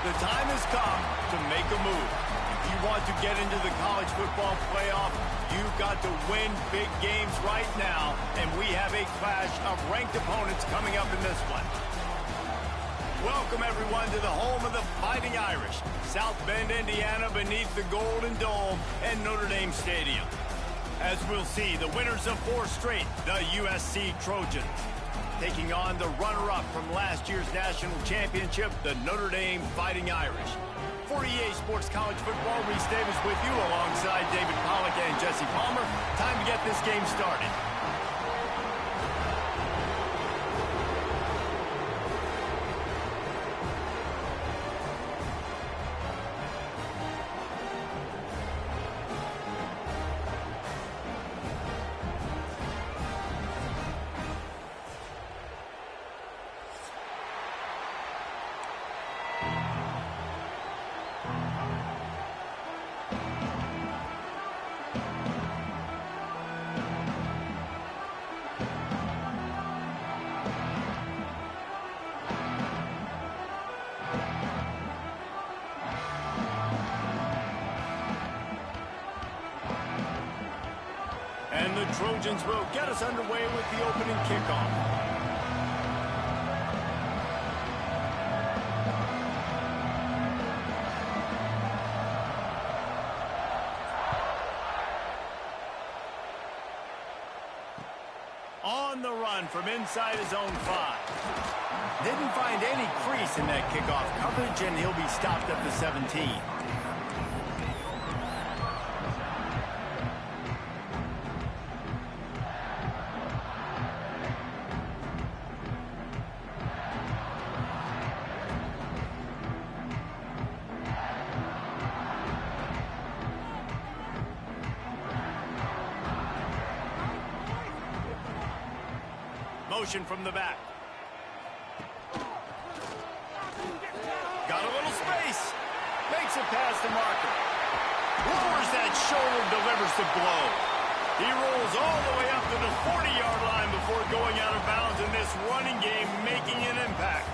The time has come to make a move. If you want to get into the college football playoff, you've got to win big games right now, and we have a clash of ranked opponents coming up in this one. Welcome, everyone, to the home of the Fighting Irish, South Bend, Indiana, beneath the Golden Dome and Notre Dame Stadium. As we'll see, the winners of 4 straight, the USC Trojans, taking on the runner-up from last year's national championship, the Notre Dame Fighting Irish. For EA Sports College Football, Reese Davis with you alongside David Pollack and Jesse Palmer. Time to get this game started. And the Trojans will get us underway with the opening kickoff. On the run from inside his own 5. Didn't find any crease in that kickoff coverage, and he'll be stopped up to 17. Motion from the back. Got a little space. Makes it past the marker. Lowers that shoulder, delivers the blow. He rolls all the way up to the 40-yard line before going out of bounds in this running game, making an impact.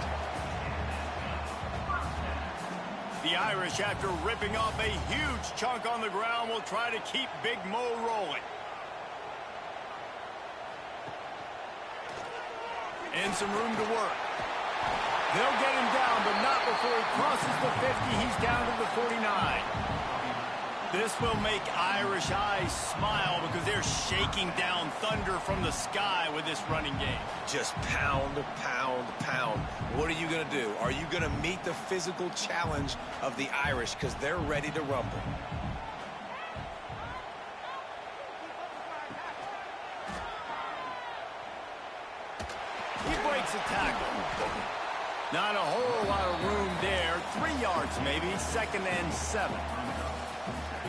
The Irish, after ripping off a huge chunk on the ground, will try to keep Big Mo rolling. And some room to work. They'll get him down, but not before he crosses the 50. He's down to the 49. This will make Irish eyes smile because they're shaking down thunder from the sky with this running game. Just pound, pound, pound. What are you going to do? Are you going to meet the physical challenge of the Irish because they're ready to rumble? A tackle. Not a whole lot of room there. 3 yards maybe. 2nd and 7.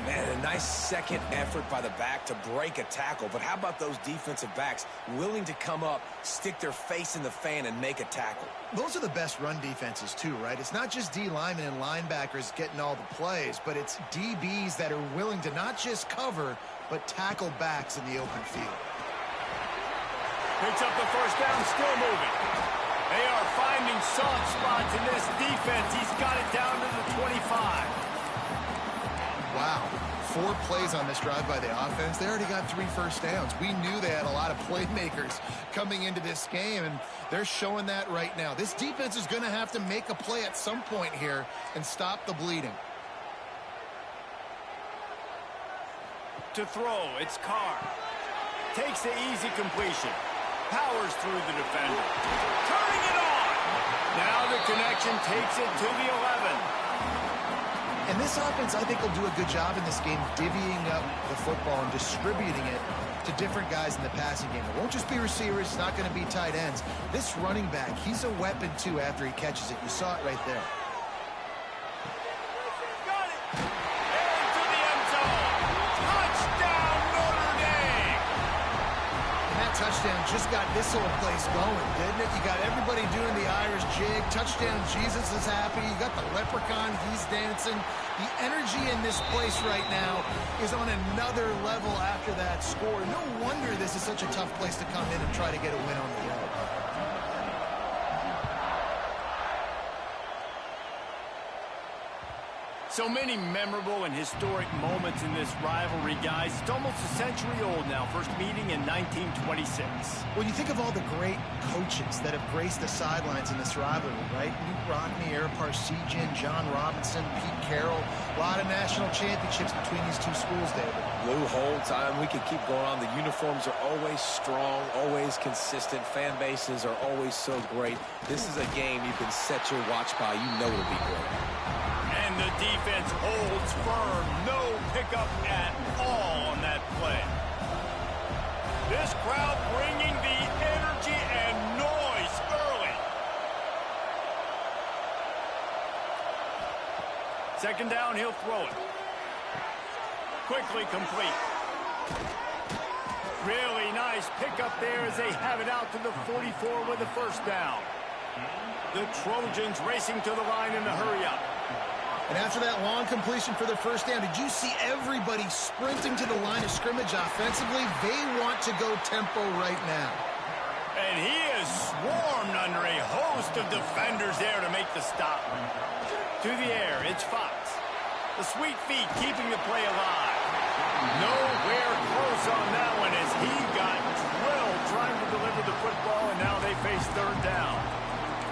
Man, a nice second effort by the back to break a tackle. But how about those defensive backs willing to come up, stick their face in the fan, and make a tackle? Those are the best run defenses too, right? It's not just D linemen and linebackers getting all the plays, but it's DBs that are willing to not just cover, but tackle backs in the open field. Picks up the first down, still moving. They are finding soft spots in this defense. He's got it down to the 25. Wow. 4 plays on this drive by the offense. They already got 3 first downs. We knew they had a lot of playmakers coming into this game, and they're showing that right now. This defense is going to have to make a play at some point here and stop the bleeding. To throw, it's Carr. Takes the easy completion. Powers through the defender. Turning it on! Now the connection takes it to the 11. And this offense, I think, will do a good job in this game divvying up the football and distributing it to different guys in the passing game. It won't just be receivers. It's not going to be tight ends. This running back, he's a weapon, too, after he catches it. You saw it right there. Touchdown just got this whole place going, didn't it? You got everybody doing the Irish jig. Touchdown, Jesus is happy. You got the leprechaun, he's dancing. The energy in this place right now is on another level after that score. No wonder this is such a tough place to come in and try to get a win on the road. So many memorable and historic moments in this rivalry, guys. It's almost a century old now. First meeting in 1926. Well, you think of all the great coaches that have graced the sidelines in this rivalry, right? Luke Rockne, Ara Parseghian, John Robinson, Pete Carroll. A lot of national championships between these two schools, David. Lou Holtz, we could keep going on. The uniforms are always strong, always consistent. Fan bases are always so great. This is a game you can set your watch by. You know it'll be great. And the defense holds firm. No pickup at all on that play. This crowd bringing the energy and noise early. Second down, he'll throw it. Quickly complete. Really nice pickup there as they have it out to the 44 with a first down. The Trojans racing to the line in a hurry-up. And after that long completion for the first down, did you see everybody sprinting to the line of scrimmage offensively? They want to go tempo right now. And he is swarmed under a host of defenders there to make the stop. To the air, it's Fox. The sweet feet keeping the play alive. Nowhere close on that one as he got drilled trying to deliver the football, and now they face third down.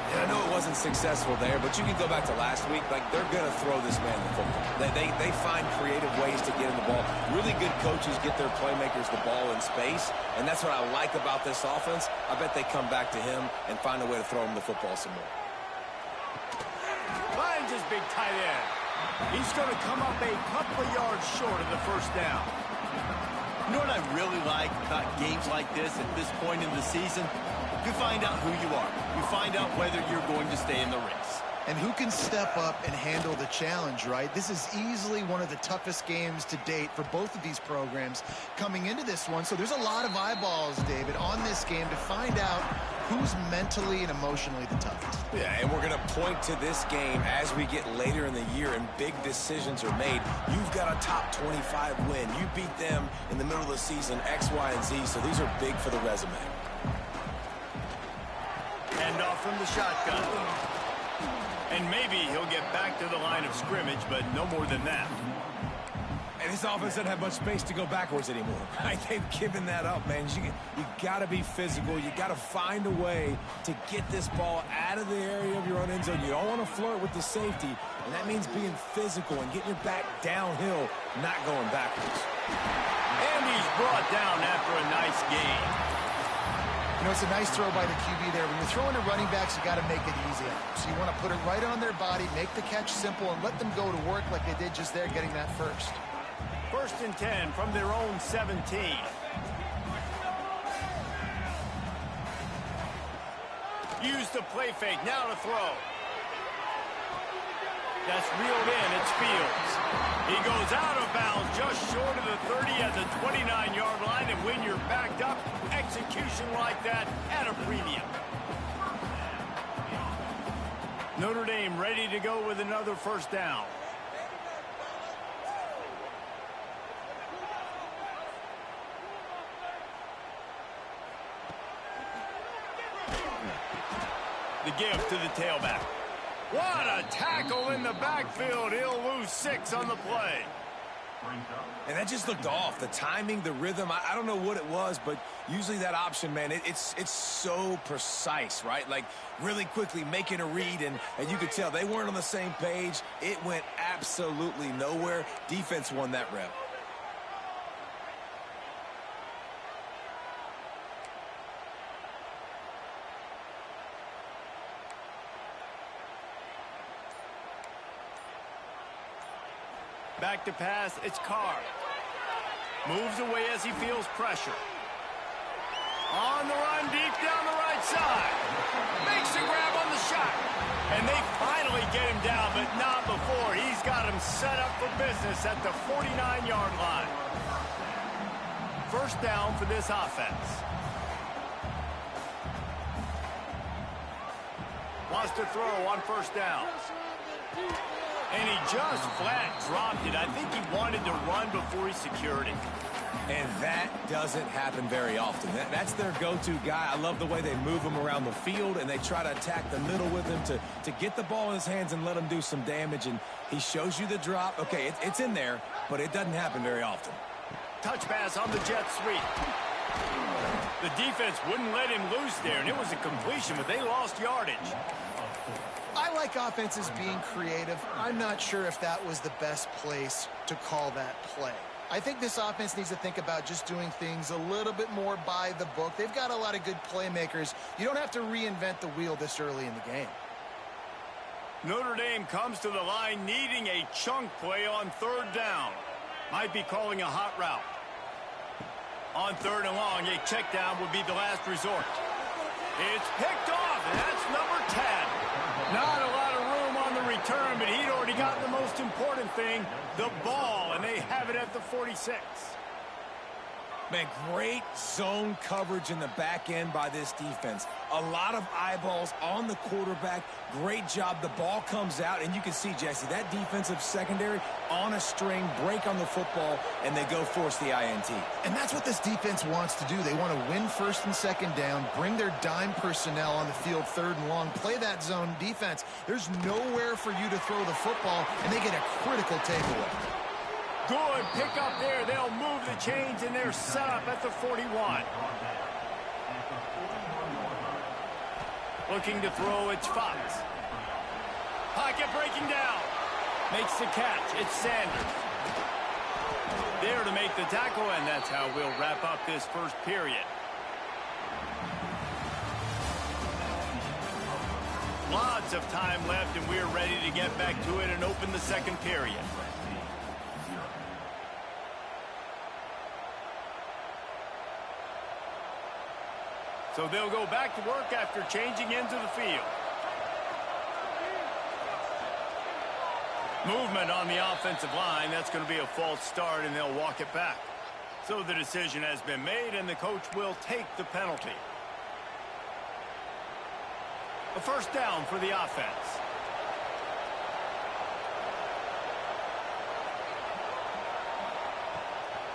Yeah, I know it wasn't successful there, but you can go back to last week. Like, they're going to throw this man the football. They find creative ways to get in the ball. Really good coaches get their playmakers the ball in space, and that's what I like about this offense. I bet they come back to him and find a way to throw him the football some more. Finds his big tight end. He's going to come up a couple of yards short of the first down. You know what I really like about games like this at this point in the season? You find out who you are. You find out whether you're going to stay in the race. And who can step up and handle the challenge, right? This is easily one of the toughest games to date for both of these programs coming into this one. So there's a lot of eyeballs, David, on this game to find out who's mentally and emotionally the toughest. Yeah, and we're going to point to this game as we get later in the year and big decisions are made. You've got a top 25 win. You beat them in the middle of the season, X, Y, and Z, so these are big for the resume. Hand off from the shotgun. And maybe he'll get back to the line of scrimmage, but no more than that. And this offense doesn't have much space to go backwards anymore. Right? They've given that up, man. You got to be physical. You got to find a way to get this ball out of the area of your own end zone. You don't want to flirt with the safety, and that means being physical and getting your back downhill, not going backwards. And he's brought down after a nice gain. You know, it's a nice throw by the QB there. When you're throwing to running backs, you got to make it easy. So you want to put it right on their body, make the catch simple, and let them go to work like they did just there, getting that first. First and 10 from their own 17. Use the play fake, now to throw. That's reeled in, it's Fields. He goes out of bounds just short of the 30 at the 29-yard line, and when you're backed up, execution like that at a premium. Notre Dame ready to go with another first down. The give to the tailback. What a tackle in the backfield. He'll lose 6 on the play. And that just looked off. The timing, the rhythm, I don't know what it was, but usually that option, man, it's so precise, right? Like really quickly making a read, and you could tell they weren't on the same page. It went absolutely nowhere. Defense won that rep. Back to pass, it's Carr. Moves away as he feels pressure. On the run, deep down the right side. Makes a grab on the shot. And they finally get him down, but not before. He's got him set up for business at the 49-yard line. First down for this offense. Wants to throw on first down. And he just flat dropped it. I think he wanted to run before he secured it. And that doesn't happen very often. That's their go-to guy. I love the way they move him around the field, and they try to attack the middle with him to get the ball in his hands and let him do some damage. And he shows you the drop. Okay, it's in there, but it doesn't happen very often. Touch pass on the jet sweep. The defense wouldn't let him loose there, and it was a completion, but they lost yardage. I like offenses being creative. I'm not sure if that was the best place to call that play. I think this offense needs to think about just doing things a little bit more by the book. They've got a lot of good playmakers. You don't have to reinvent the wheel this early in the game. Notre Dame comes to the line needing a chunk play on third down. Might be calling a hot route. On third and long, a check down would be the last resort. It's picked off, and that's number 10. Not a lot of room on the return, but he'd already gotten the most important thing, the ball, and they have it at the 46. Man, great zone coverage in the back end by this defense. A lot of eyeballs on the quarterback. Great job. The ball comes out, and you can see, Jesse, that defensive secondary on a string, break on the football, and they go force the INT. And that's what this defense wants to do. They want to win first and second down, bring their dime personnel on the field third and long, play that zone defense. There's nowhere for you to throw the football, and they get a critical takeaway. Good pick up there. They'll move the chains, and they're set up at the 41. Looking to throw, it's Fox. Pocket breaking down. Makes the catch. It's Sanders. There to make the tackle, and that's how we'll wrap up this first period. Lots of time left, and we're ready to get back to it and open the second period. So they'll go back to work after changing into the field. Movement on the offensive line. That's going to be a false start, and they'll walk it back. So the decision has been made, and the coach will take the penalty. A first down for the offense.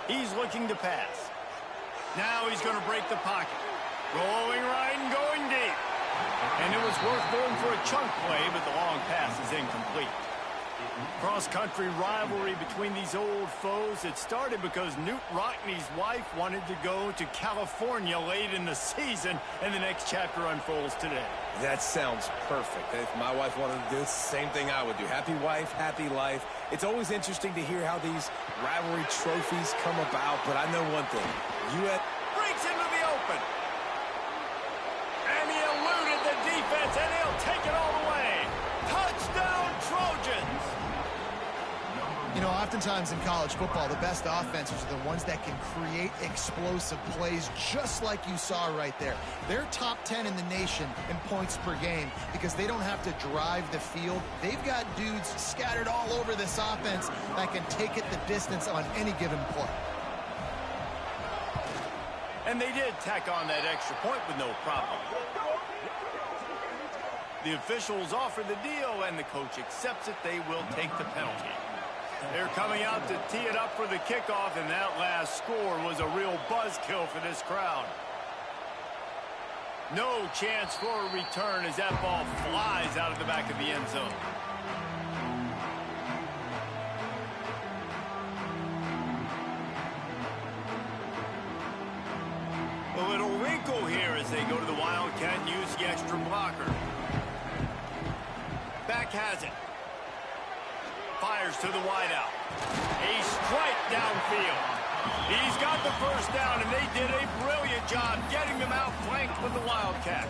He's looking to pass. Now he's going to break the pocket. Rolling right and going deep. And it was worth going for a chunk play, but the long pass is incomplete. Cross-country rivalry between these old foes. It started because Newt Rockney's wife wanted to go to California late in the season, and the next chapter unfolds today. That sounds perfect. If my wife wanted to do the same thing I would do. Happy wife, happy life. It's always interesting to hear how these rivalry trophies come about, but I know one thing. Breaks into the open. And he eluded the defense, and he'll take it all the way. Touchdown, Trojans! You know, oftentimes in college football, the best offenses are the ones that can create explosive plays, just like you saw right there. They're top 10 in the nation in points per game because they don't have to drive the field. They've got dudes scattered all over this offense that can take it the distance on any given play. And they did tack on that extra point with no problem. The officials offer the deal, and the coach accepts it. They will take the penalty. They're coming out to tee it up for the kickoff, and that last score was a real buzzkill for this crowd. No chance for a return as that ball flies out of the back of the end zone. A little wrinkle here as they go to the Wildcat and use the extra blocker. Back has it. Fires to the wideout. A strike downfield. He's got the first down, and they did a brilliant job getting them outflanked with the Wildcat.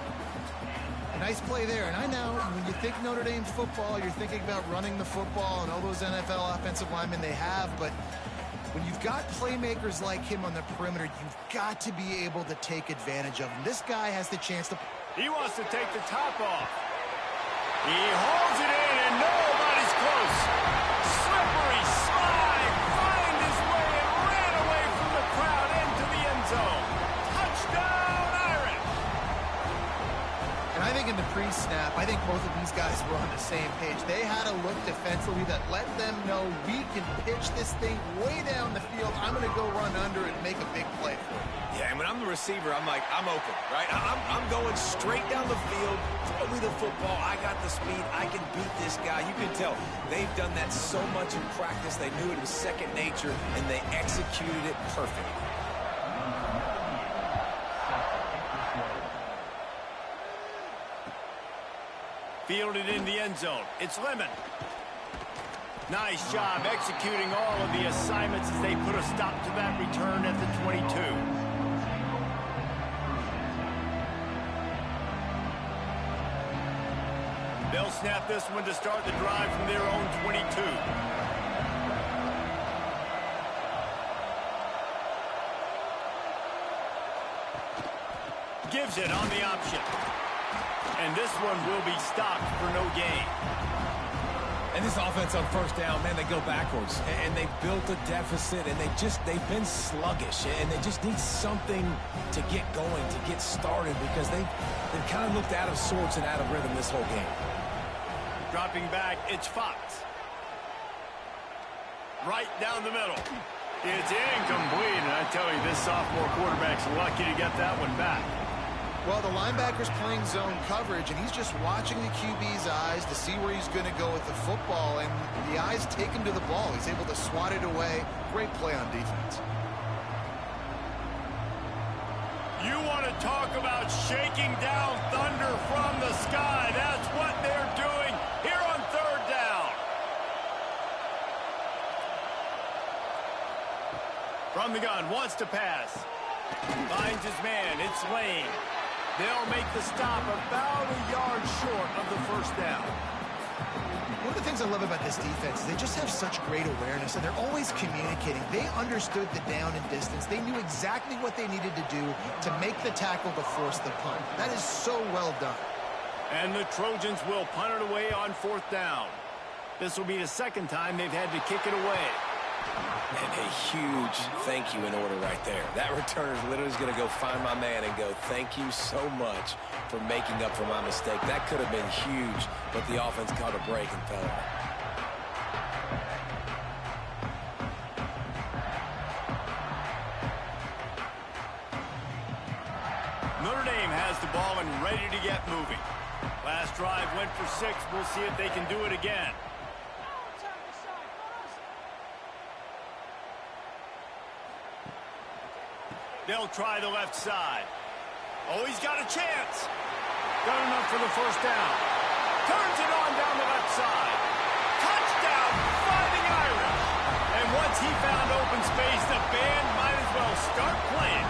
Nice play there. And I know when you think Notre Dame football, you're thinking about running the football and all those NFL offensive linemen they have, but when you've got playmakers like him on the perimeter, you've got to be able to take advantage of him. This guy has the chance to... He wants to take the top off. He holds it in, and nobody's close. Slippery slide, find his way, and ran away from the crowd into the end zone. Touchdown, Irish! And I think in the pre-snap, I think both of these guys were on the same page. They had a look defensively that let them know we can pitch this thing way down the field. I'm going to go run under it. make a big play for you. Yeah, and when I'm the receiver, I'm like, I'm open, right? I'm going straight down the field. Throw me the football. I got the speed. I can beat this guy. You can tell they've done that so much in practice. They knew it was second nature, and they executed it perfectly. Fielded in the end zone. It's Lemon. Nice job executing all of the assignments as they put a stop to that return at the 22. They'll snap this one to start the drive from their own 22. Gives it on the option. And this one will be stopped for no gain. And this offense on first down, man, they go backwards. And they built a deficit, and they've been sluggish. And they just need something to get going, to get started, because they've kind of looked out of sorts and out of rhythm this whole game. Dropping back, it's Fox. Right down the middle. It's incomplete, and I tell you, this sophomore quarterback's lucky to get that one back. Well, the linebacker's playing zone coverage, and he's just watching the QB's eyes to see where he's going to go with the football, and the eyes take him to the ball. He's able to swat it away. Great play on defense. You want to talk about shaking down thunder from the sky. That's what they're doing here on third down. From the gun, wants to pass. Finds his man, it's Lane. They'll make the stop about a yard short of the first down. One of the things I love about this defense is they just have such great awareness, and they're always communicating. They understood the down and distance. They knew exactly what they needed to do to make the tackle to force the punt. That is so well done. And the Trojans will punt it away on fourth down. This will be the second time they've had to kick it away. And a huge thank you in order right there. That returner is literally going to go find my man and go, thank you so much for making up for my mistake. That could have been huge, but the offense caught a break and fell out. Notre Dame has the ball and ready to get moving. Last drive went for 6. We'll see if they can do it again. They'll try the left side. Oh, he's got a chance. Got enough for the first down. Turns it on down the left side. Touchdown, Fighting Irish. And once he found open space, the band might as well start playing.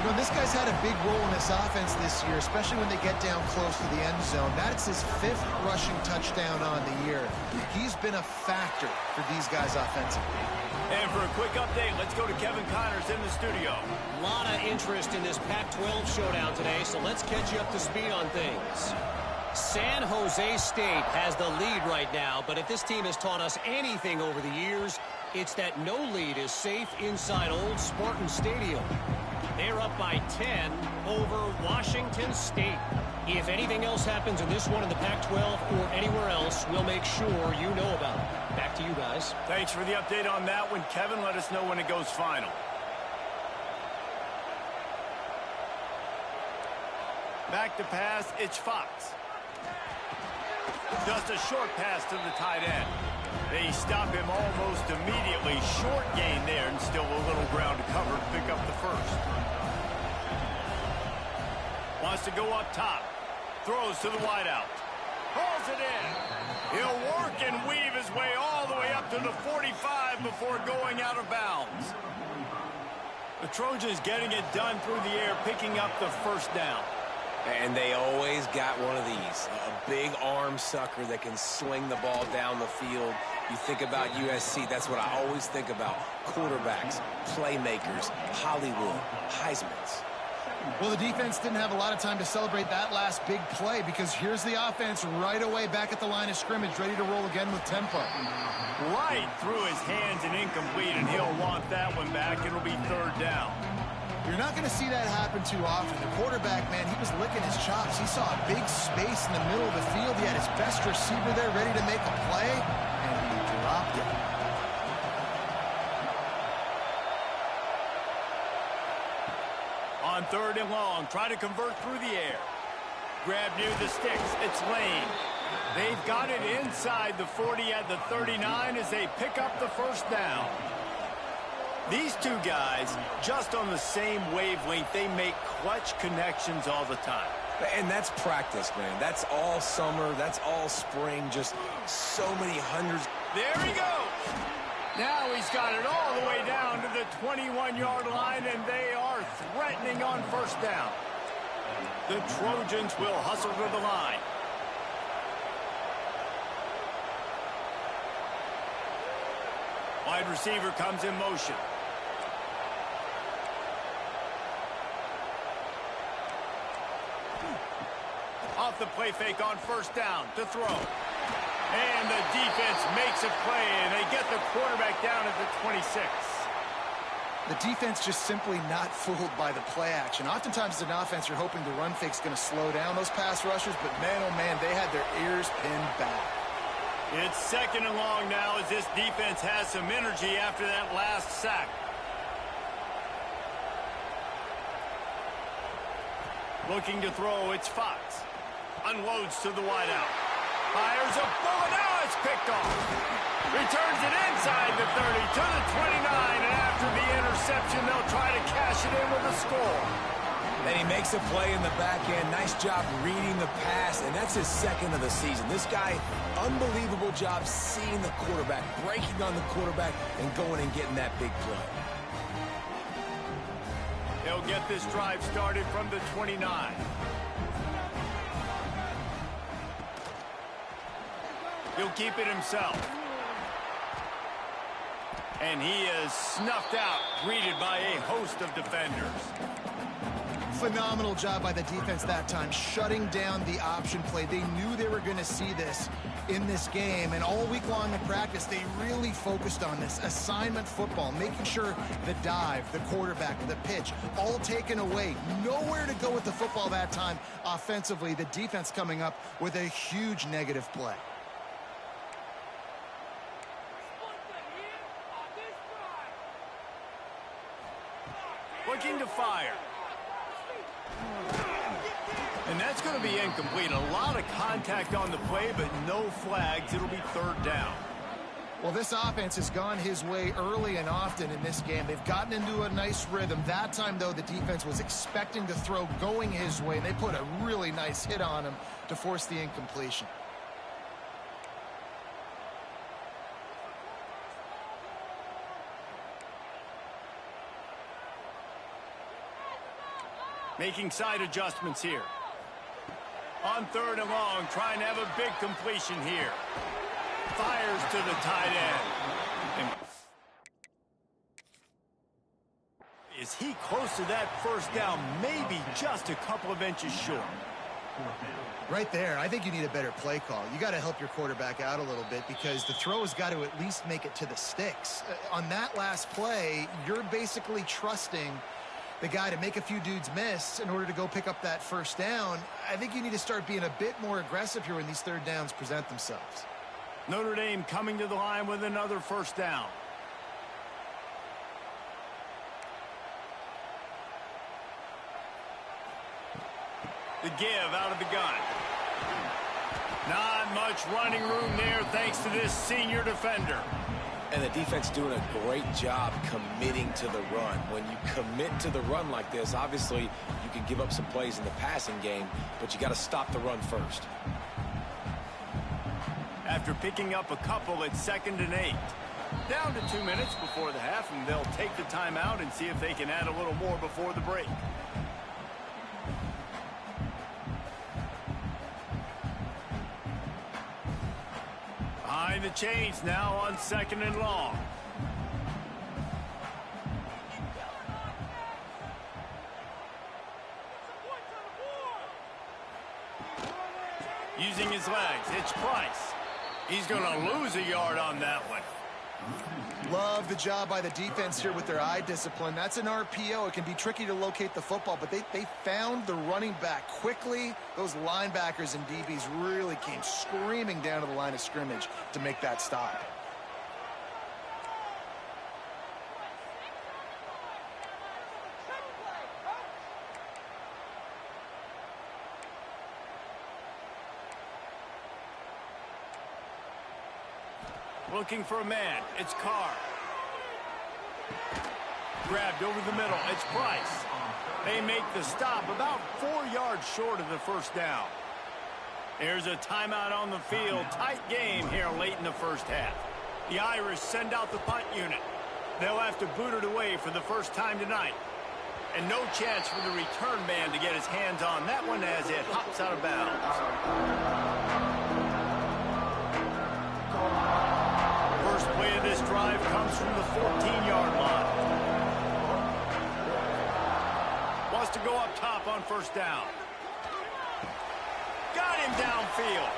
You know, this guy's had a big role in this offense this year, especially when they get down close to the end zone. That's his 5th rushing touchdown on the year. He's been a factor for these guys offensively. And for a quick update, let's go to Kevin Connors in the studio. A lot of interest in this Pac-12 showdown today, so let's catch you up to speed on things. San Jose State has the lead right now, but if this team has taught us anything over the years, it's that no lead is safe inside Old Spartan Stadium. They're up by 10 over Washington State. If anything else happens in this one in the Pac-12 or anywhere else, we'll make sure you know about it. Back to you guys. Thanks for the update on that one, Kevin. Let us know when it goes final. Back to pass, it's Fox. Just a short pass to the tight end. They stop him almost immediately. Short gain there, and still a little ground to cover to pick up the first. Wants to go up top. Throws to the wideout. Pulls it in. He'll work and weave his way all the way up to the 45 before going out of bounds. The Trojans getting it done through the air, picking up the first down. And they always got one of these, a big arm sucker that can swing the ball down the field. You think about USC, that's what I always think about. Quarterbacks, playmakers, Hollywood, Heismans. Well, the defense didn't have a lot of time to celebrate that last big play, because here's the offense right away back at the line of scrimmage, ready to roll again with tempo. Right through his hands and incomplete, and he'll want that one back. It'll be third down. You're not going to see that happen too often. The quarterback, man, he was licking his chops. He saw a big space in the middle of the field. He had his best receiver there ready to make a play, and he dropped it. On 3rd and long, try to convert through the air. Grab near the sticks. It's Lane. They've got it inside the 40 at the 39 as they pick up the first down. These two guys, just on the same wavelength, they make clutch connections all the time. And that's practice, man. That's all summer. That's all spring. Just so many hundreds. There he goes. Now he's got it all the way down to the 21-yard line, and they are threatening on first down. The Trojans will hustle to the line. Wide receiver comes in motion. Off the play fake on first down to throw. And the defense makes a play, and they get the quarterback down at the 26. The defense just simply not fooled by the play action. Oftentimes as an offense, you're hoping the run fake's going to slow down those pass rushers, but man, oh man, they had their ears pinned back. It's 2nd and long now as this defense has some energy after that last sack. Looking to throw, it's Fox. Unloads to the wideout. Fires a bullet. Now it's picked off. Returns it inside the 30 to the 29. And after the interception, they'll try to cash it in with a score. And he makes a play in the back end. Nice job reading the pass, and that's his 2nd of the season. This guy, unbelievable job seeing the quarterback, breaking on the quarterback, and going and getting that big play. He'll get this drive started from the 29. He'll keep it himself. And he is snuffed out, greeted by a host of defenders. Phenomenal job by the defense that time, shutting down the option play. They knew they were going to see this in this game, and all week long in practice, they really focused on this assignment football, making sure the dive, the quarterback, the pitch, all taken away. Nowhere to go with the football that time offensively. The defense coming up with a huge negative play. Looking to fire. And that's going to be incomplete. A lot of contact on the play, but no flags. It'll be 3rd down. Well, this offense has gone his way early and often in this game. They've gotten into a nice rhythm. That time, though, the defense was expecting to throw going his way. They put a really nice hit on him to force the incompletion. Making side adjustments here. On 3rd and long, trying to have a big completion here. Fires to the tight end. Is he close to that first down? Maybe just a couple of inches short. Right there, I think you need a better play call. You got to help your quarterback out a little bit because the throw has got to at least make it to the sticks. On that last play, you're basically trusting the guy to make a few dudes miss in order to go pick up that first down. I think you need to start being a bit more aggressive here when these 3rd downs present themselves. Notre Dame coming to the line with another first down. The give out of the gun. Not much running room there thanks to this senior defender. And the defense doing a great job committing to the run. When you commit to the run like this, obviously you can give up some plays in the passing game, but you got to stop the run first. After picking up a couple, it's 2nd and 8. Down to 2 minutes before the half, and they'll take the timeout and see if they can add a little more before the break. Behind the chains now on 2nd and long. Using his legs, it's Price. He's going to lose a yard on that one. Love the job by the defense here with their eye discipline. That's an RPO. It can be tricky to locate the football, but they found the running back quickly. Those linebackers and DBs really came screaming down to the line of scrimmage to make that stop. Looking for a man. It's Carr. Grabbed over the middle. It's Price. They make the stop about 4 yards short of the first down. There's a timeout on the field. Tight game here late in the first half. The Irish send out the punt unit. They'll have to boot it away for the first time tonight. And no chance for the return man to get his hands on that one as it hops out of bounds. First play of this drive comes from the 14-yard line. Wants to go up top on first down. Got him downfield.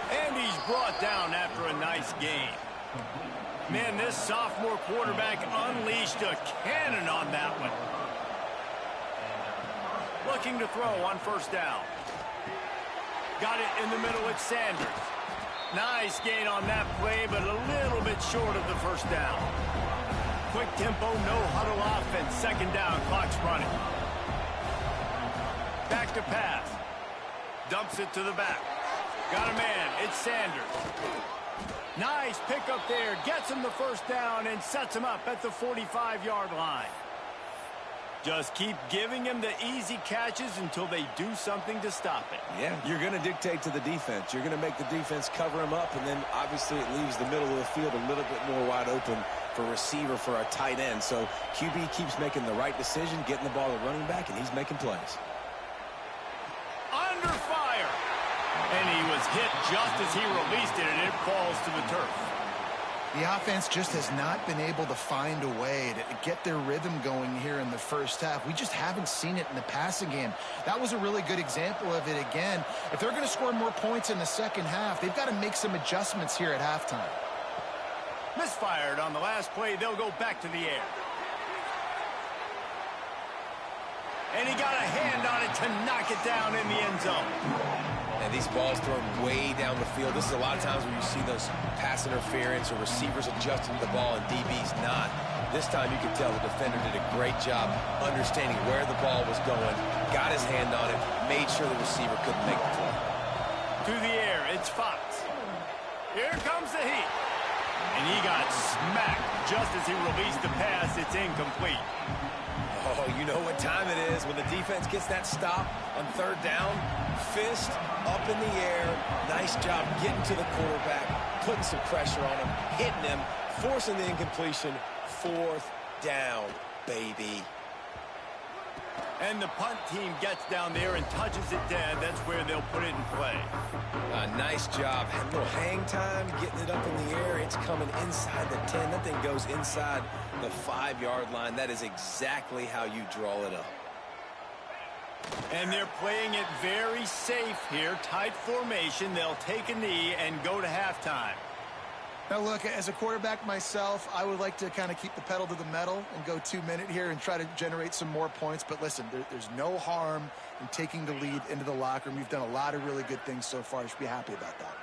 And he's brought down after a nice gain. Man, this sophomore quarterback unleashed a cannon on that one. Looking to throw on first down. Got it in the middle with Sanders. Nice gain on that play, but a little bit short of the first down. Quick tempo, no huddle offense. Second down, clock's running. Back to pass. Dumps it to the back. Got a man. It's Sanders. Nice pickup there. Gets him the first down and sets him up at the 45-yard line. Just keep giving him the easy catches until they do something to stop it. Yeah, you're going to dictate to the defense. You're going to make the defense cover him up, and then obviously it leaves the middle of the field a little bit more wide open for receiver for a tight end. So QB keeps making the right decision, getting the ball to running back, and he's making plays. Under fire. And he was hit just as he released it, and it falls to the turf. The offense just has not been able to find a way to get their rhythm going here in the first half. We just haven't seen it in the passing game. That was a really good example of it again. If they're going to score more points in the second half, they've got to make some adjustments here at halftime. Misfired on the last play. They'll go back to the air. And he got a hand on it to knock it down in the end zone. And these balls thrown way down the field. This is a lot of times where you see those pass interference or receivers adjusting to the ball and DBs not. This time you can tell the defender did a great job understanding where the ball was going, got his hand on it, made sure the receiver couldn't make the play. To the air, it's Fox. Here comes the heat. And he got smacked just as he released the pass. It's incomplete. Oh, you know what time it is when the defense gets that stop on third down. Fist up in the air. Nice job getting to the quarterback, putting some pressure on him, hitting him, forcing the incompletion. Fourth down, baby. And the punt team gets down there and touches it dead. That's where they'll put it in play. Nice job. A little hang time, getting it up in the air. It's coming inside the 10. That thing goes inside the 5-yard line. That is exactly how you draw it up. And they're playing it very safe here. Tight formation. They'll take a knee and go to halftime. Now, look, as a quarterback myself, I would like to kind of keep the pedal to the metal and go 2-minute here and try to generate some more points. But listen, there's no harm in taking the lead into the locker room. You've done a lot of really good things so far. You should be happy about that.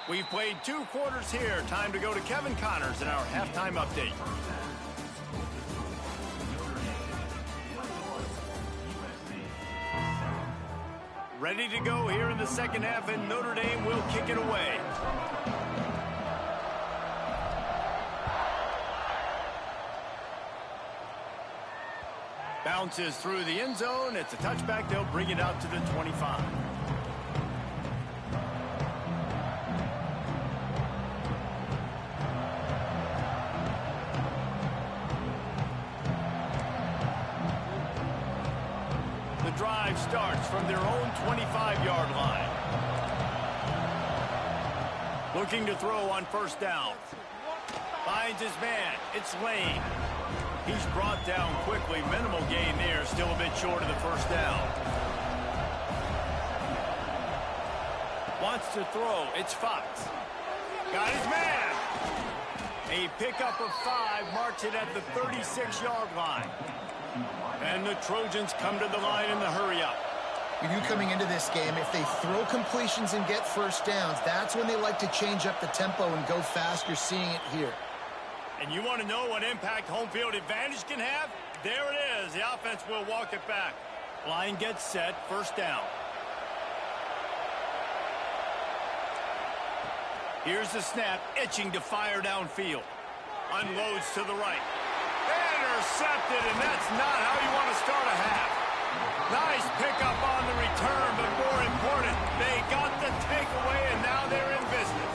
We've played 2 quarters here. Time to go to Kevin Connors in our halftime update. Ready to go here in the second half, and Notre Dame will kick it away. Bounces through the end zone. It's a touchback. They'll bring it out to the 25. Drive starts from their own 25-yard line. Looking to throw on first down. Finds his man. It's Lane. He's brought down quickly. Minimal gain there. Still a bit short of the first down. Wants to throw. It's Fox. Got his man. A pickup of 5 marks it at the 36-yard line. And the Trojans come to the line in the hurry-up. We knew coming into this game, if they throw completions and get first downs, that's when they like to change up the tempo and go fast. You're seeing it here. And you want to know what impact home field advantage can have? There it is. The offense will walk it back. Line gets set. First down. Here's the snap, itching to fire downfield. Unloads to the right. Intercepted, and that's not how you want to start a half. Nice pickup on the return, but more important, they got the takeaway, and now they're in business.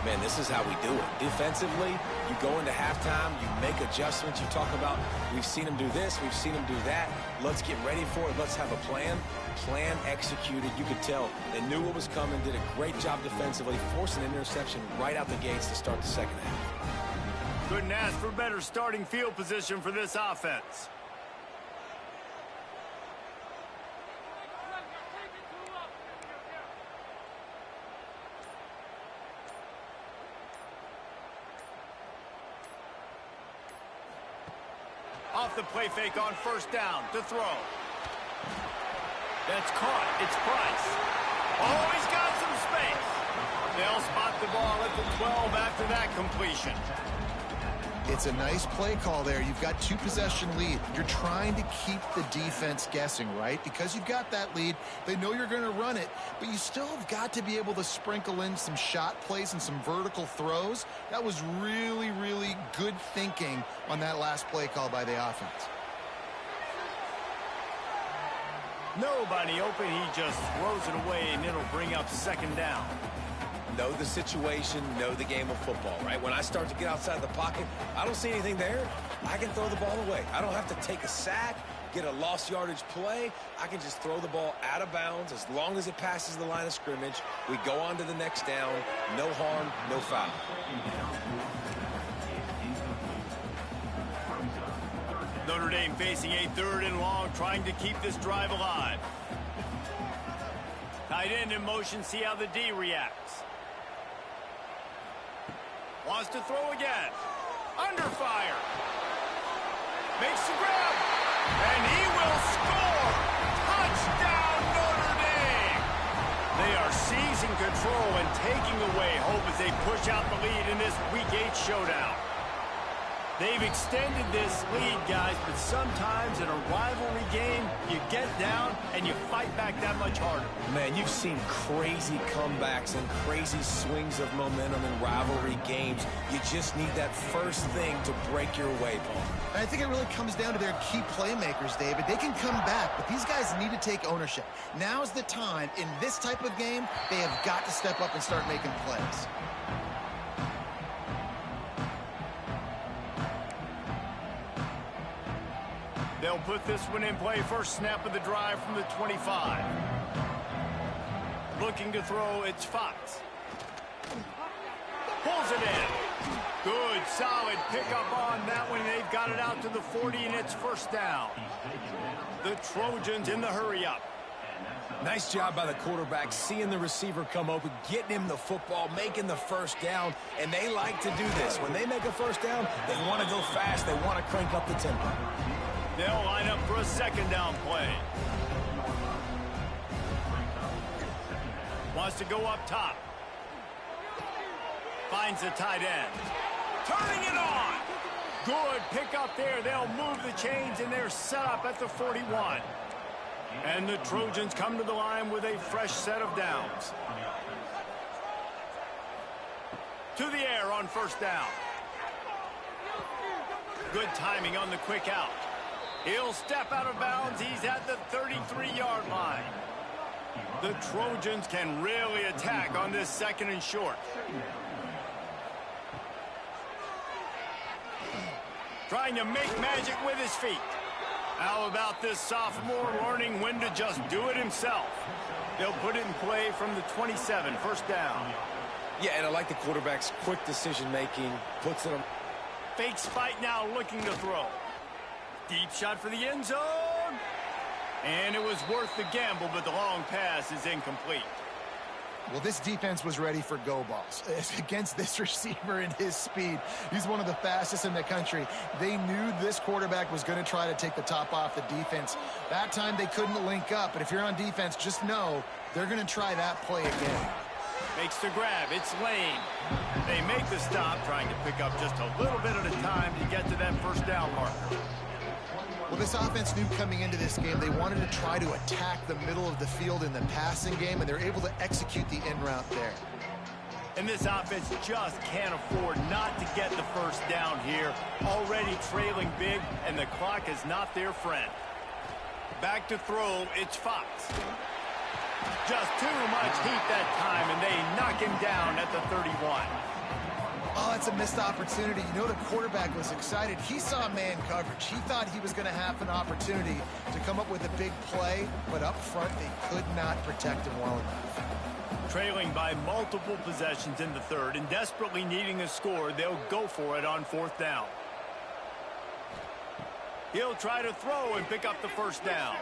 Man, this is how we do it. Defensively, you go into halftime, you make adjustments. You talk about, we've seen them do this, we've seen them do that. Let's get ready for it. Let's have a plan. Plan executed. You could tell they knew what was coming, did a great job defensively, forced an interception right out the gates to start the second half. Couldn't ask for better starting field position for this offense. Off the play fake on first down to throw. That's caught. It's Price. Oh, he's got some space. They'll spot the ball at the 12 after that completion. It's a nice play call there. You've got 2-possession lead. You're trying to keep the defense guessing, right? Because you've got that lead, they know you're going to run it, but you still have got to be able to sprinkle in some shot plays and some vertical throws. That was really, really good thinking on that last play call by the offense. Nobody open. He just throws it away, and it'll bring up second down. Know the situation, know the game of football, right? When I start to get outside the pocket, I don't see anything there. I can throw the ball away. I don't have to take a sack, get a lost yardage play. I can just throw the ball out of bounds as long as it passes the line of scrimmage. We go on to the next down. No harm, no foul. Notre Dame facing a 3rd and long, trying to keep this drive alive. Tight end in motion, see how the D reacts. Wants to throw again. Under fire. Makes the grab. And he will score. Touchdown, Notre Dame. They are seizing control and taking away hope as they push out the lead in this Week 8 showdown. They've extended this lead, guys, but sometimes in a rivalry game, you get down and you fight back that much harder. Man, you've seen crazy comebacks and crazy swings of momentum in rivalry games. You just need that first thing to break your way, Paul. I think it really comes down to their key playmakers, David. They can come back, but these guys need to take ownership. Now's the time. In this type of game, they have got to step up and start making plays. They'll put this one in play. First snap of the drive from the 25. Looking to throw, it's Fox. Pulls it in. Good, solid pickup on that one. They've got it out to the 40, and it's first down. The Trojans in the hurry-up. Nice job by the quarterback, seeing the receiver come open, getting him the football, making the first down, and they like to do this. When they make a first down, they want to go fast. They want to crank up the tempo. They'll line up for a second down play. Wants to go up top. Finds the tight end. Turning it on. Good pick up there. They'll move the chains, and they're set up at the 41. And the Trojans come to the line with a fresh set of downs. To the air on first down. Good timing on the quick out. He'll step out of bounds. He's at the 33-yard line. The Trojans can really attack on this second and short. Trying to make magic with his feet. How about this sophomore learning when to just do it himself? They'll put it in play from the 27, first down. Yeah, and I like the quarterback's quick decision-making. Puts it on. Fakes fight now, looking to throw. Deep shot for the end zone. And it was worth the gamble, but the long pass is incomplete. Well, this defense was ready for go balls. Against this receiver and his speed, he's one of the fastest in the country. They knew this quarterback was going to try to take the top off the defense. That time they couldn't link up, but if you're on defense, just know they're going to try that play again. Makes the grab. It's Lane. They make the stop, trying to pick up just a little bit at a time to get to that first down marker. Well, this offense knew coming into this game they wanted to try to attack the middle of the field in the passing game, and they're able to execute the in route there. And this offense just can't afford not to get the first down here. Already trailing big, and the clock is not their friend. Back to throw, it's Fox. Just too much heat that time, and they knock him down at the 31. Oh, it's a missed opportunity. You know, the quarterback was excited. He saw man coverage. He thought he was going to have an opportunity to come up with a big play, but up front, they could not protect him well enough. Trailing by multiple possessions in the third and desperately needing a score, they'll go for it on fourth down. He'll try to throw and pick up the first down.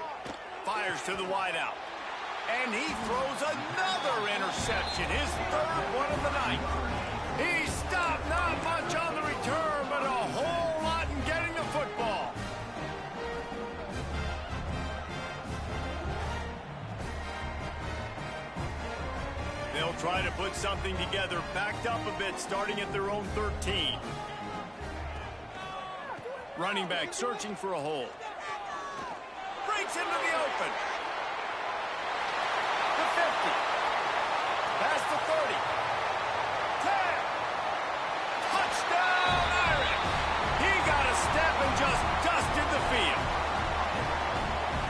Fires to the wideout. And he throws another interception, his third one of the night. He stopped, not much on the return, but a whole lot in getting the football. They'll try to put something together, backed up a bit, starting at their own 13. Running back searching for a hole. Breaks into the open. The 50. Past the 30. 10. Touchdown, Irish. He got a step and just dusted the field.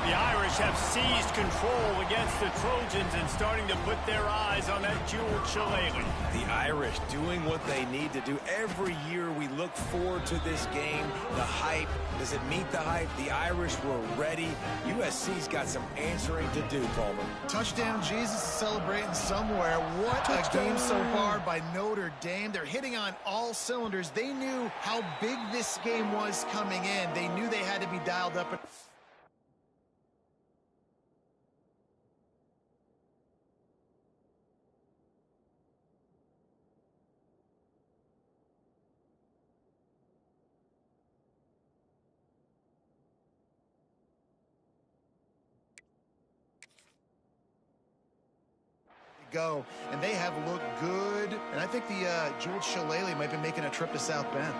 The Irish have seized control against the Trojans and starting to put their eyes on that jeweled shillelagh. The Irish doing what they need to do. Every year we look forward to this game. The hype, does it meet the hype? The Irish were ready. USC's got some answering to do, Palmer. Touchdown, Jesus is celebrating somewhere. What a game so far by Notre Dame. They're hitting on all cylinders. They knew how big this game was coming in. They knew they had to be dialed up. Go, and they have looked good, and I think the Jewel Shillelagh might be making a trip to South Bend.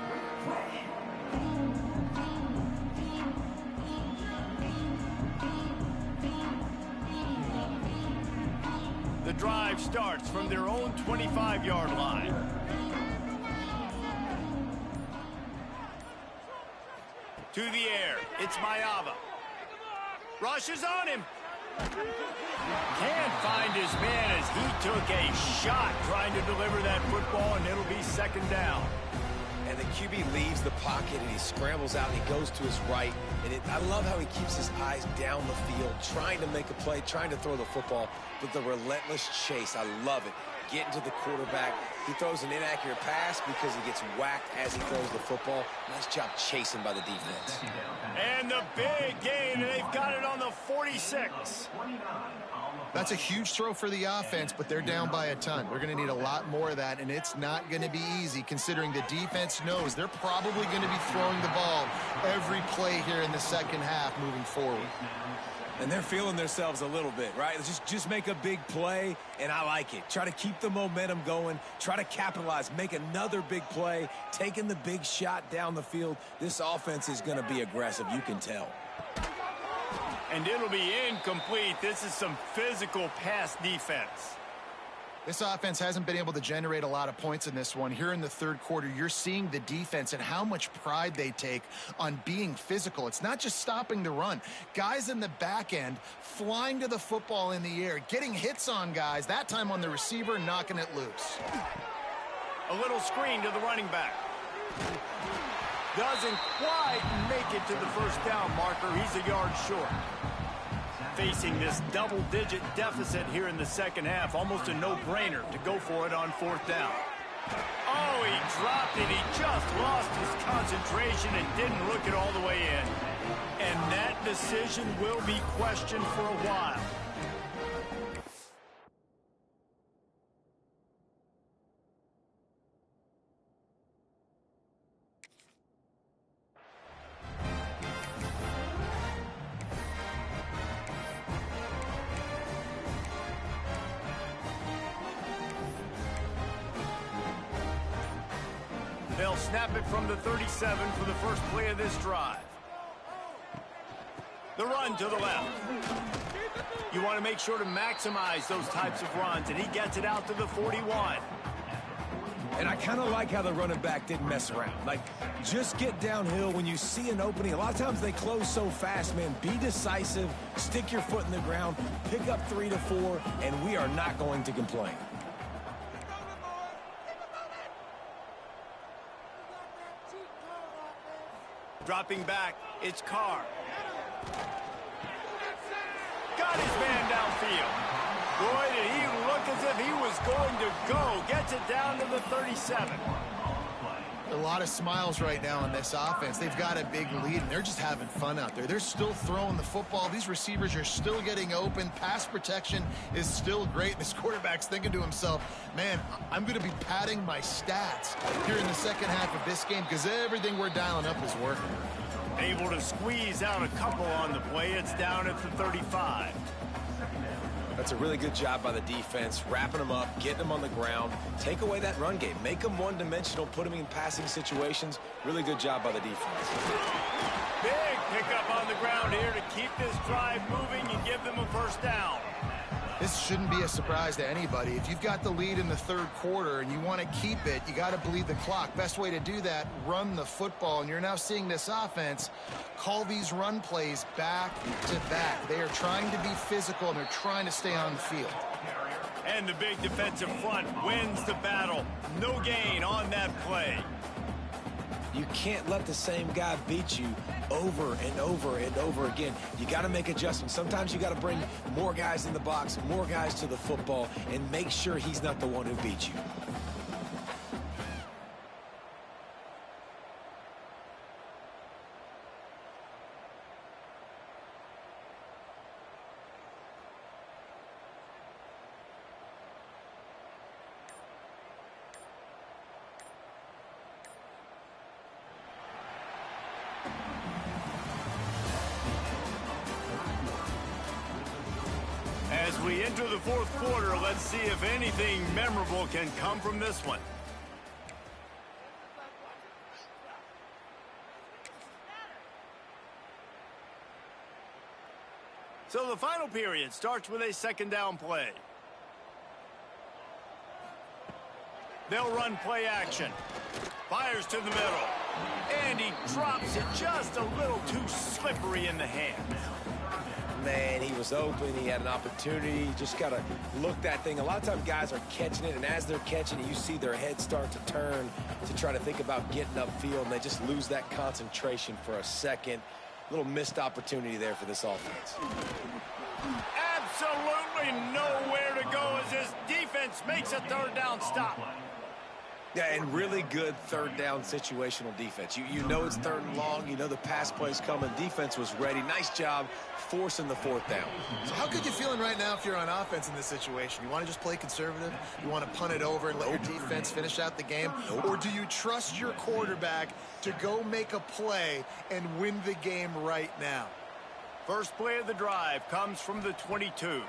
The drive starts from their own 25-yard line. To the air, it's Mayava. Rushes on him. Can't find his man as he took a shot trying to deliver that football, and it'll be second down. And the QB leaves the pocket, and he scrambles out, and he goes to his right. And I love how he keeps his eyes down the field, trying to make a play, trying to throw the football, but the relentless chase, I love it. Getting to the quarterback. He throws an inaccurate pass because he gets whacked as he throws the football. Nice job chasing by the defense. And the big gain, and they've got it on the 46. That's a huge throw for the offense, but they're down by a ton. They're going to need a lot more of that, and it's not going to be easy considering the defense knows they're probably going to be throwing the ball every play here in the second half moving forward. And they're feeling themselves a little bit, right? Just make a big play, and I like it. Try to keep the momentum going. Try to capitalize. Make another big play. Taking the big shot down the field. This offense is going to be aggressive. You can tell. And it'll be incomplete. This is some physical pass defense. This offense hasn't been able to generate a lot of points in this one. Here in the third quarter, you're seeing the defense and how much pride they take on being physical. It's not just stopping the run. Guys in the back end flying to the football in the air, getting hits on guys, that time on the receiver, knocking it loose. A little screen to the running back. Doesn't quite make it to the first down marker. He's a yard short. Facing this double-digit deficit here in the second half, almost a no-brainer to go for it on fourth down. Oh, he dropped it. He just lost his concentration and didn't look it all the way in. And that decision will be questioned for a while. They'll snap it from the 37 for the first play of this drive. The run to the left. You want to make sure to maximize those types of runs, and he gets it out to the 41. And I kind of like how the running back didn't mess around. Like, just get downhill when you see an opening. A lot of times they close so fast, man. Be decisive, stick your foot in the ground, pick up 3 to 4, and we are not going to complain. Dropping back, it's Carr. Got his man downfield. Boy, did he look as if he was going to go. Gets it down to the 37. A lot of smiles right now on this offense. They've got a big lead, and they're just having fun out there. They're still throwing the football. These receivers are still getting open. Pass protection is still great. This quarterback's thinking to himself, man, I'm going to be padding my stats here in the second half of this game because everything we're dialing up is working. Able to squeeze out a couple on the play. It's down at the 35. That's a really good job by the defense, wrapping them up, getting them on the ground, take away that run game, make them one-dimensional, put them in passing situations. Really good job by the defense. Big pickup on the ground here to keep this drive moving and give them a first down. This shouldn't be a surprise to anybody. If you've got the lead in the third quarter and you want to keep it, you got to bleed the clock. Best way to do that, run the football. And you're now seeing this offense call these run plays back to back. They are trying to be physical, and they're trying to stay on the field. And the big defensive front wins the battle. No gain on that play. You can't let the same guy beat you over and over and over again. You got to make adjustments. Sometimes you got to bring more guys in the box, more guys to the football, and make sure he's not the one who beats you. As we enter the fourth quarter, let's see if anything memorable can come from this one. So the final period starts with a second down play. They'll run play action. Fires to the middle. And he drops it just a little too slippery in the hands. Man, he was open. He had an opportunity. Just got to look that thing. A lot of times guys are catching it, and as they're catching it, you see their head start to turn to try to think about getting upfield, and they just lose that concentration for a second. Little missed opportunity there for this offense. Absolutely nowhere to go as this defense makes a third down stop. Yeah, and really good third down situational defense. You know it's third and long. You know the pass play's coming. Defense was ready. Nice job forcing the fourth down. So how good you feeling right now if you're on offense in this situation? You want to just play conservative? You want to punt it over and let your defense finish out the game? Or do you trust your quarterback to go make a play and win the game right now? First play of the drive comes from the 22.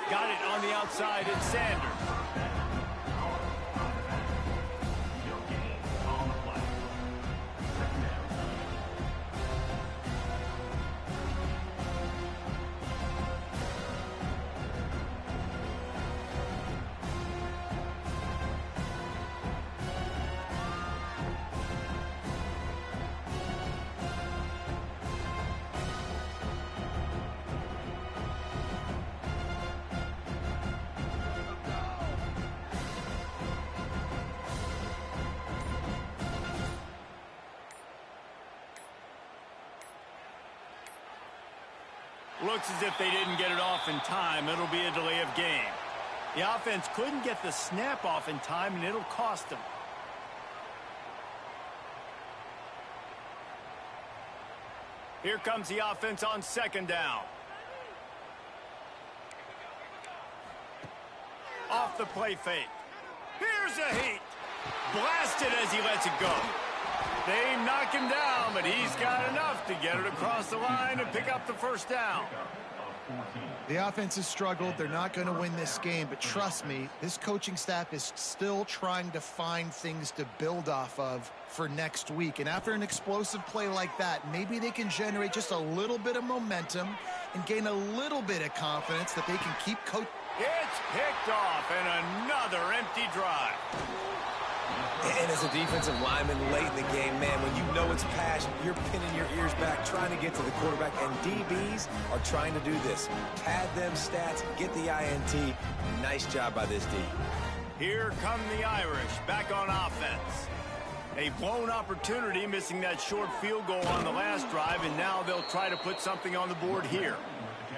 Got it on the outside, it's Sanders. Looks as if they didn't get it off in time. It'll be a delay of game. The offense couldn't get the snap off in time, and it'll cost them. Here comes the offense on second down. Off the play fake. Here's a heat. Blasted as he lets it go. They knock him down, but he's got enough to get it across the line and pick up the first down. The offense has struggled. They're not going to win this game, but trust me, this coaching staff is still trying to find things to build off of for next week. And after an explosive play like that, maybe they can generate just a little bit of momentum and gain a little bit of confidence that they can keep It's picked off, and another empty drive. And as a defensive lineman late in the game, man, when you know it's pass, you're pinning your ears back, trying to get to the quarterback, and DBs are trying to do this. Pad them stats, get the INT. Nice job by this D. Here come the Irish, back on offense. A blown opportunity, missing that short field goal on the last drive, and now they'll try to put something on the board here.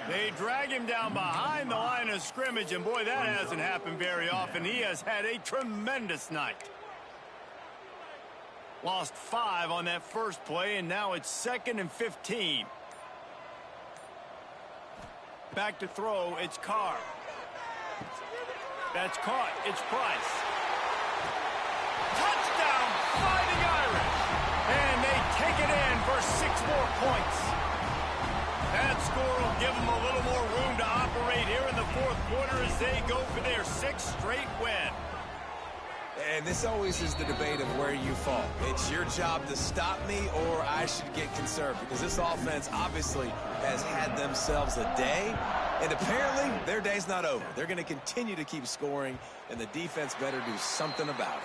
They drag him down behind the line of scrimmage, and boy, that hasn't happened very often. He has had a tremendous night. Lost 5 on that first play, and now it's 2nd and 15. Back to throw, it's Carr. That's caught, it's Price. Touchdown, Fighting Irish! And they take it in for 6 more points. That score will give them a little more room to operate here in the fourth quarter as they go for their 6th straight win. And this always is the debate of where you fall. It's your job to stop me, or I should get conserved, because this offense obviously has had themselves a day, and apparently their day's not over. They're going to continue to keep scoring, and the defense better do something about it.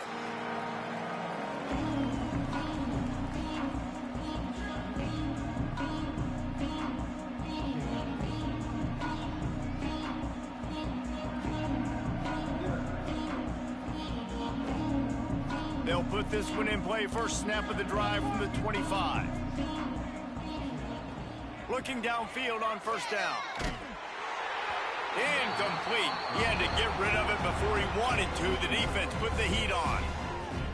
They'll put this one in play, first snap of the drive from the 25. Looking downfield on first down. Incomplete. He had to get rid of it before he wanted to. The defense put the heat on.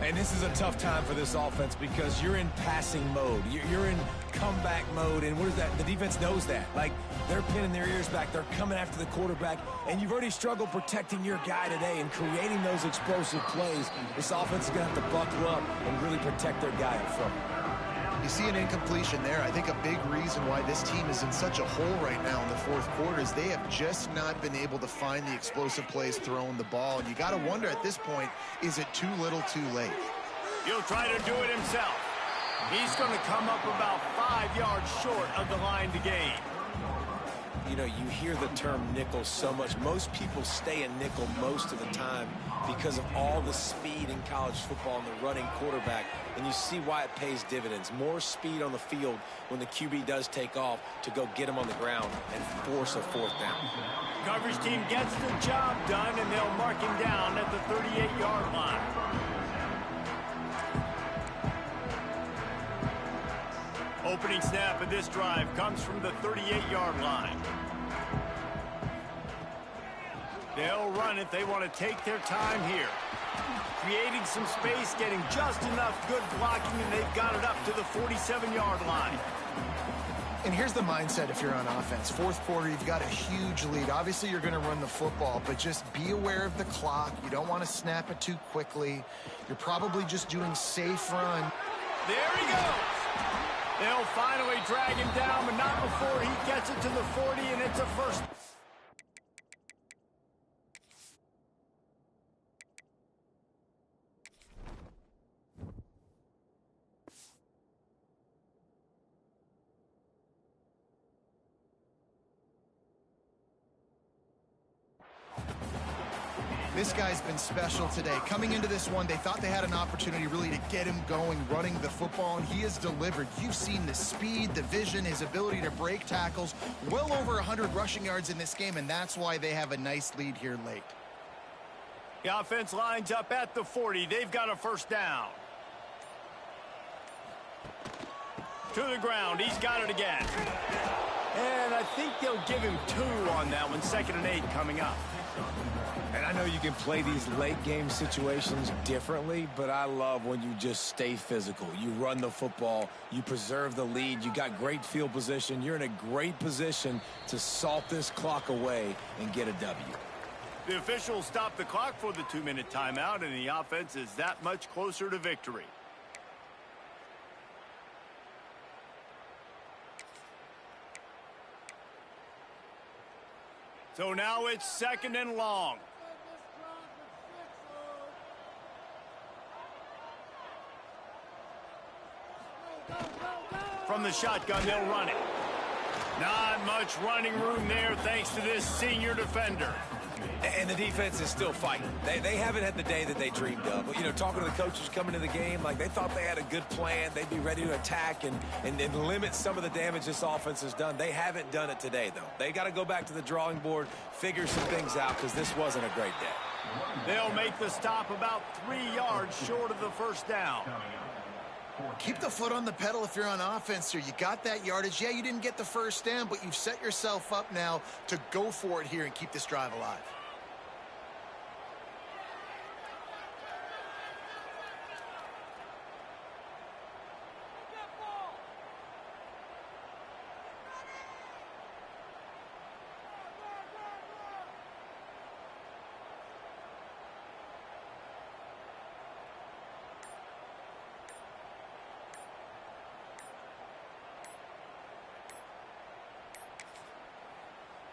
And this is a tough time for this offense because you're in passing mode. You're in comeback mode, and what is that? The defense knows that. Like, they're pinning their ears back. They're coming after the quarterback, and you've already struggled protecting your guy today and creating those explosive plays. This offense is going to have to buckle up and really protect their guy in front. You see an incompletion there. I think a big reason why this team is in such a hole right now in the fourth quarter is they have just not been able to find the explosive plays throwing the ball. And you got to wonder at this point, is it too little too late? He'll try to do it himself. He's going to come up about 5 yards short of the line to gain. You know, you hear the term nickel so much. Most people stay in nickel most of the time because of all the speed in college football and the running quarterback. And you see why it pays dividends. More speed on the field when the QB does take off to go get him on the ground and force a fourth down. Coverage team gets the job done, and they'll mark him down at the 38-yard line. Opening snap of this drive comes from the 38-yard line. They'll run it. They want to take their time here. Creating some space, getting just enough good blocking, and they've got it up to the 47-yard line. And here's the mindset if you're on offense. Fourth quarter, you've got a huge lead. Obviously, you're going to run the football, but just be aware of the clock. You don't want to snap it too quickly. You're probably just doing safe run. There he goes. They'll finally drag him down, but not before he gets it to the 40, and it's a first. This guy's been special today. Coming into this one, they thought they had an opportunity really to get him going, running the football, and he has delivered. You've seen the speed, the vision, his ability to break tackles. Well over 100 rushing yards in this game, and that's why they have a nice lead here late. The offense lines up at the 40. They've got a first down. To the ground. He's got it again. And I think they'll give him 2 on that one. 2nd and 8 coming up. And I know you can play these late-game situations differently, but I love when you just stay physical. You run the football. You preserve the lead. You got great field position. You're in a great position to salt this clock away and get a W. The officials stop the clock for the 2-minute timeout, and the offense is that much closer to victory. So now it's 2nd and long. From the shotgun, they'll run it. Not much running room there thanks to this senior defender. And the defense is still fighting. They haven't had the day that they dreamed of. But, you know, talking to the coaches coming to the game, like they thought they had a good plan. They'd be ready to attack and limit some of the damage this offense has done. They haven't done it today, though. They got to go back to the drawing board, figure some things out, because this wasn't a great day. They'll make the stop about 3 yards short of the first down. Keep the foot on the pedal if you're on offense here. You got that yardage. Yeah, you didn't get the first down, but you've set yourself up now to go for it here and keep this drive alive.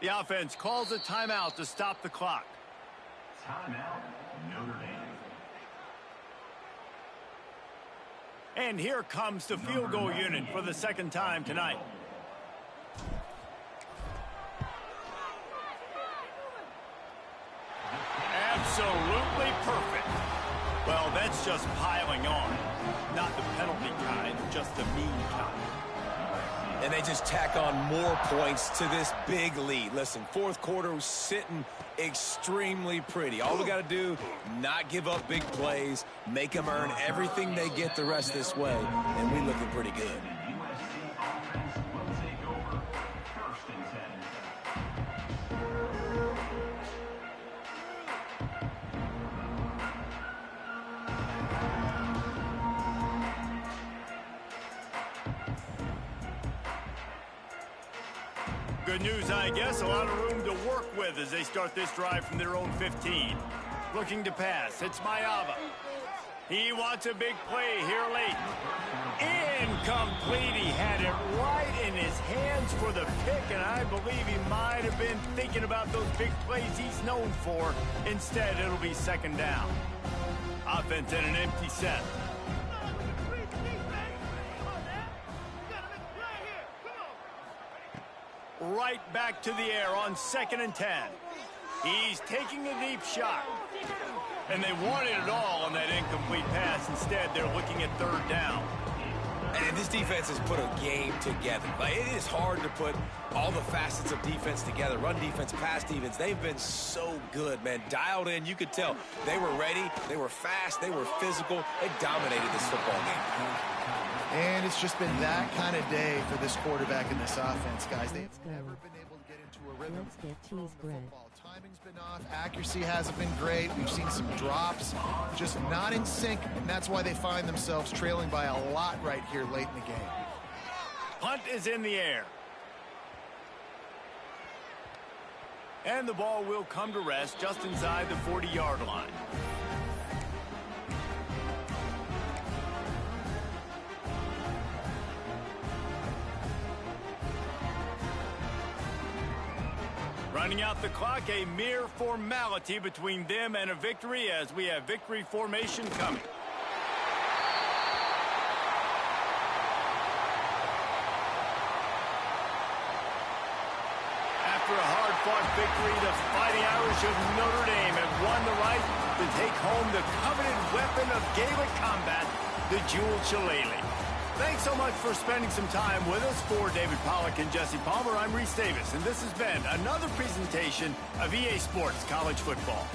The offense calls a timeout to stop the clock. Timeout, Notre Dame. And here comes the field goal unit for the second time tonight. Absolutely perfect. Well, that's just piling on. Not the penalty kind, just the mean kind. And they just tack on more points to this big lead. Listen, fourth quarter was sitting extremely pretty. All we got to do, not give up big plays, make them earn everything they get the rest this way, and we looking pretty good. USC offense will take over 1st and 10. Good news, I guess. A lot of room to work with as they start this drive from their own 15. Looking to pass. It's Mayava. He wants a big play here late. Incomplete. He had it right in his hands for the pick, and I believe he might have been thinking about those big plays he's known for. Instead, it'll be second down. Offense in an empty set. Right back to the air on 2nd and 10. He's taking a deep shot. And they wanted it all on that incomplete pass. Instead, they're looking at 3rd down. And this defense has put a game together. Like, it is hard to put all the facets of defense together. Run defense, pass defense. They've been so good, man. Dialed in. You could tell they were ready. They were fast. They were physical. They dominated this football game. And it's just been that kind of day for this quarterback and this offense, guys. They've never been able to get into a rhythm. Let's get cheese bread. Timing's been off. Accuracy hasn't been great. We've seen some drops, just not in sync, and that's why they find themselves trailing by a lot right here late in the game. Punt is in the air. And the ball will come to rest just inside the 40-yard line. Running out the clock, a mere formality between them and a victory as we have victory formation coming. After a hard-fought victory, the Fighting Irish of Notre Dame have won the right to take home the coveted weapon of Gaelic combat, the jeweled shillelagh. Thanks so much for spending some time with us. For David Pollack and Jesse Palmer, I'm Reese Davis, and this has been another presentation of EA Sports College Football.